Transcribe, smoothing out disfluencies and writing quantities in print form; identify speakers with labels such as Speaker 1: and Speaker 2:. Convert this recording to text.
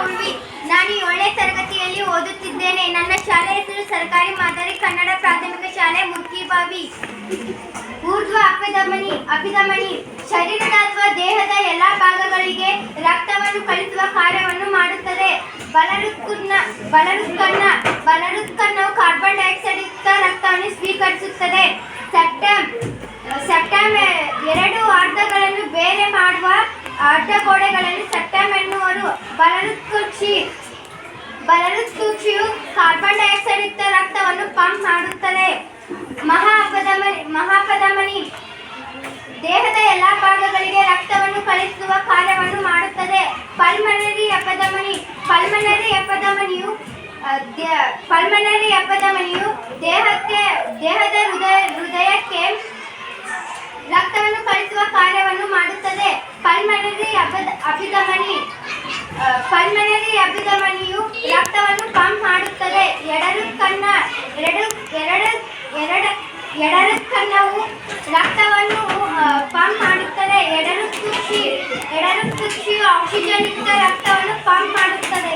Speaker 1: ಉಳ್ವಿ. ನಾನು 7ನೇ ತರಗತಿಯಲ್ಲಿ ಓದುತ್ತಿದ್ದೇನೆ. ನನ್ನ ಶಾಲೆ ಹೆಸರು ಸರ್ಕಾರಿ ಮಾದರಿ ಕನ್ನಡ ಪ್ರಾಥಮಿಕ ಶಾಲೆ ಮುರ್ಕಿಬಾವಿ. ಊರ್ಧ್ವ ಅಭಿಧಮನಿ ಶರೀರದ ಅಥವಾ ದೇಹದ ಎಲ್ಲಾ ಭಾಗಗಳಿಗೆ ರಕ್ತವನ್ನು ಕಳಿಸುವ ಕಾರ್ಯವನ್ನು ಮಾಡುತ್ತದೆ. ಬಲಹೃತ್ಕರ್ಣವು ಕಾರ್ಬನ್ ಡೈಆಕ್ಸೈಡ್ ಯುಕ್ತ ರಕ್ತವನ್ನು ಸ್ವೀಕರಿಸುತ್ತದೆ. ಸೆಪ್ಟಮ್ 2 ಅರ್ಧಗಳನ್ನು ಬೇರೆ ಮಾಡುವ ಅಡ್ಡಗೋಡೆಗಳನ್ನು ಸೆಪ್ಟಮ್ ಎನ್ನುವರು. ಬಲಹೃತ್ಕುಕ್ಷಿಯು ಕಾರ್ಬನ್ ಡೈಆಕ್ಸೈಡ್ ಯುಕ್ತ ರಕ್ತವನ್ನು ಪಂಪ್ ಮಾಡುತ್ತದೆ. ಮಹಾಪಧಮನಿ ದೇಹದ ಎಲ್ಲಾ ಭಾಗಗಳಿಗೆ ರಕ್ತವನ್ನು ಕಳಿಸುವ ಕಾರ್ಯವನ್ನು ಮಾಡುತ್ತದೆ. ಪಲ್ಮನರಿ ಅಪಧಮನಿಯು ದೇಹದ ಹೃದಯಕ್ಕೆ ರಕ್ತವನ್ನು ಕಳಿಸುವ ಕಾರ್ಯವನ್ನು ಮಾಡುತ್ತದೆ. ಪಲ್ಮನರಿ ಅಭಿಧಮನಿಯು ರಕ್ತವನ್ನು ಪಂಪ್ ಮಾಡುತ್ತದೆ. ಎಡಹೃತ್ಕರ್ಣವು ರಕ್ತವನ್ನು ಪಂಪ್ ಮಾಡುತ್ತದೆ. ಎಡಹೃತ್ಕುಕ್ಷಿಯು ಆಕ್ಸಿಜನ್ ಯುಕ್ತ ರಕ್ತವನ್ನು ಪಂಪ್ ಮಾಡುತ್ತದೆ.